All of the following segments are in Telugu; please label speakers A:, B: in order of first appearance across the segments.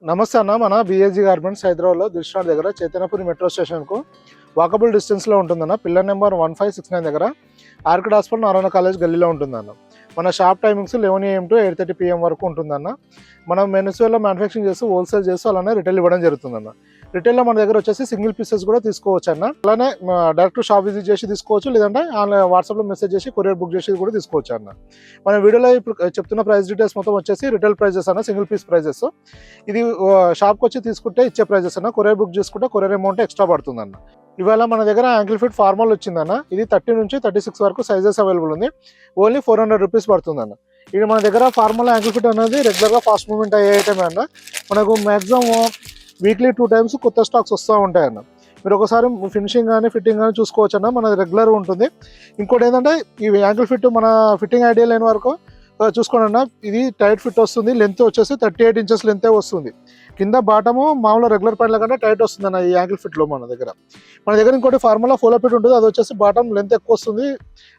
A: నమస్తే అన్న. మన బిఎస్జీ గార్మెంట్స్ హైదరాబాద్లో దిల్షాడ్ దగ్గర చైతన్యపురి మెట్రో స్టేషన్కు వాకబుల్ డిస్టెన్స్లో ఉంటుందన్న. పిల్లర్ నెంబర్ 1569 దగ్గర ఆర్కిడ్ హాస్పిటల్ నారాయణ కాలేజ్ గల్లీలో ఉంటుందన్న. మన shop timings 11 AM to 8:30 PM వరకు ఉంటుందన్న. మనం మెన్స్వేర్లో మ్యానుఫ్యాక్చరింగ్ చేస్తూ హోల్సేల్ చేస్తూ అలానే రిటైల్ ఇవ్వడం జరుగుతుందన్న. రిటైల్లో మన దగ్గర వచ్చేసి సింగిల్ పీసెస్ కూడా తీసుకోవచ్చు అన్న. అలానే డైరెక్ట్ షాప్ విజిట్ చేసి తీసుకోవచ్చు, లేదంటే ఆన్లైన్ వాట్సాప్లో మెసేజ్ చేసి కొరియర్ బుక్ చేసి కూడా తీసుకోవచ్చు అన్న. మన వీడియోలో ఇప్పుడు చెప్తున్న ప్రైస్ డీటెయిల్స్ మొత్తం వచ్చేసి రిటైల్ ప్రైజెస్ అన్న, సింగిల్ పీస్ ప్రైజెస్. ఇది షాప్కి వచ్చి తీసుకుంటే ఇచ్చే ప్రైజెస్ అన్న. కొరియర్ బుక్ చేసుకుంటే కొరియర్ అమౌంట్ ఎక్స్ట్రా పడుతుందన్న. ఇవాళ మన దగ్గర యాంకిల్ ఫిట్ ఫార్మల్ వచ్చిందన్న. ఇది 30 నుంచి 36 వరకు సైజెస్ అవైలబుల్ ఉంది. ఓన్లీ 400 రూపీస్ పడుతుందన్న. ఇది మన దగ్గర ఫార్మల్ యాంకిల్ ఫిట్ అనేది రెగ్యులర్గా ఫాస్ట్ మూవ్మెంట్ అయ్యే ఐటమే అన్న. మనకు మ్యాక్సిమం వీక్లీ 2 times కొత్త స్టాక్స్ వస్తూ ఉంటాయన్న. మీరు ఒకసారి ఫినిషింగ్ కానీ ఫిట్టింగ్ కానీ చూసుకోవచ్చు అన్న. మనది రెగ్యులర్ ఉంటుంది. ఇంకోటి ఏంటంటే ఈ యాంకిల్ ఫిట్ మన ఫిట్టింగ్ ఐడియా లేని వరకు చూసుకోండి అన్న. ఇది టైట్ ఫిట్ వస్తుంది. లెంత్ వచ్చేసి 38 inches లెంతే వస్తుంది. కింద బాటము మామూలు రెగ్యులర్ ప్యాంట్ల కంటే టైట్ వస్తుంది అన్న ఈ యాంకిల్ ఫిట్లో మన దగ్గర ఇంకోటి ఫార్ములా ఫోలో ఫిట్ ఉంటుంది. అది వచ్చేసి బాటం లెంత్ ఎక్కువ వస్తుంది,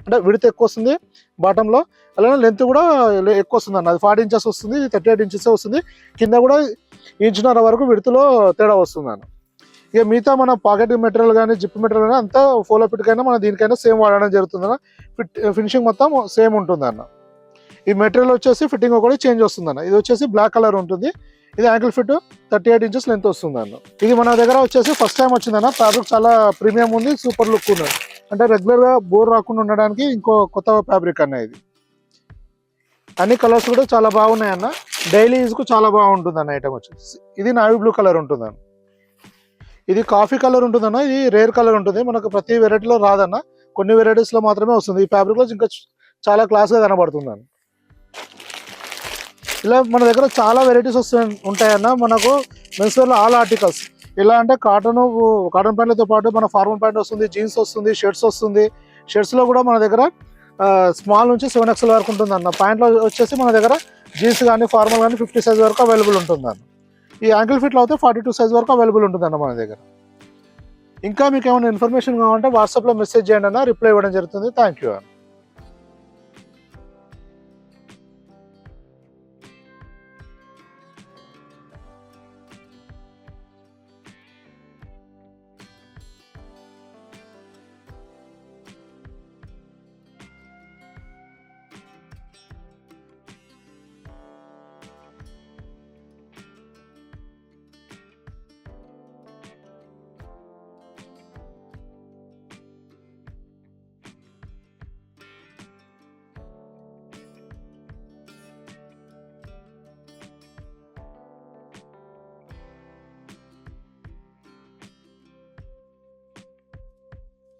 A: అంటే విడత్ ఎక్కువ వస్తుంది బాటంలో. అలానే లెంత్ కూడా ఎక్కువ వస్తుంది అన్న. అది 40 inches వస్తుంది, 38 inches వస్తుంది. కింద కూడా 1.5 వరకు విడతలో తేడా వస్తుంది అన్న. ఇక మిగతా మన పాకెట్ మెటీరియల్ కానీ జిప్ మెటీరియల్ కానీ అంతా ఫోలో ఫిట్కైనా మన దీనికైనా సేమ్ వాడడం జరుగుతుంది అన్న. ఫినిషింగ్ మొత్తం సేమ్ ఉంటుంది అన్న. ఈ మెటీరియల్ వచ్చేసి ఫిట్టింగ్ ఒకటి చేంజ్ వస్తుంది అన్న. ఇది వచ్చేసి బ్లాక్ కలర్ ఉంటుంది. ఇది యాంకిల్ ఫిట్ 38 inches లెంత్ వస్తుంది అన్న. ఇది మన దగ్గర వచ్చేసి ఫస్ట్ టైం వచ్చిందన్న. ఫ్యాబ్రిక్ చాలా ప్రీమియం ఉంది, సూపర్ లుక్ ఉంది. అంటే రెగ్యులర్గా బోర్ రాకుండా ఉండడానికి ఇంకో కొత్త ఫ్యాబ్రిక్ అన్న. ఇది అన్ని కలర్స్ కూడా చాలా బాగున్నాయి అన్న. డైలీ యూజ్కు చాలా బాగుంటుంది అన్న ఐటమ్ వచ్చేసి. ఇది నావీ బ్లూ కలర్ ఉంటుంది అన్న. ఇది కాఫీ కలర్ ఉంటుందన్న. ఇది రేర్ కలర్ ఉంటుంది. మనకు ప్రతి వెరైటీలో రాదన్న, కొన్ని వెరైటీస్లో మాత్రమే వస్తుంది. ఈ ఫ్యాబ్రిక్లో ఇంకా చాలా క్లాస్గా కనబడుతుంది అన్న. ఇలా మన దగ్గర చాలా వెరైటీస్ ఉంటాయన్న. మనకు మెన్స్వేర్లో ఆల్ ఆర్టికల్స్ ఎలా అంటే కాటన్ ప్యాంట్లతో పాటు మన ఫార్మల్ ప్యాంట్ వస్తుంది, జీన్స్ వస్తుంది, షర్ట్స్ వస్తుంది. షర్ట్స్లో కూడా మన దగ్గర స్మాల్ నుంచి 7XL వరకు ఉంటుంది అన్న. ప్యాంట్లో వచ్చేసి మన దగ్గర జీన్స్ కానీ ఫార్మల్ కానీ 50 size వరకు అవైలబుల్ ఉంటుంది అన్న. ఈ యాంకిల్ ఫిట్లో అయితే 42 size వరకు అవైలబుల్ ఉంటుంది అన్న మన దగ్గర. ఇంకా మీకు ఏమైనా ఇన్ఫర్మేషన్ కావాలంటే వాట్సాప్లో మెసేజ్ చేయండి అన్న, రిప్లై ఇవ్వడం జరుగుతుంది. థ్యాంక్ యూ అన్న.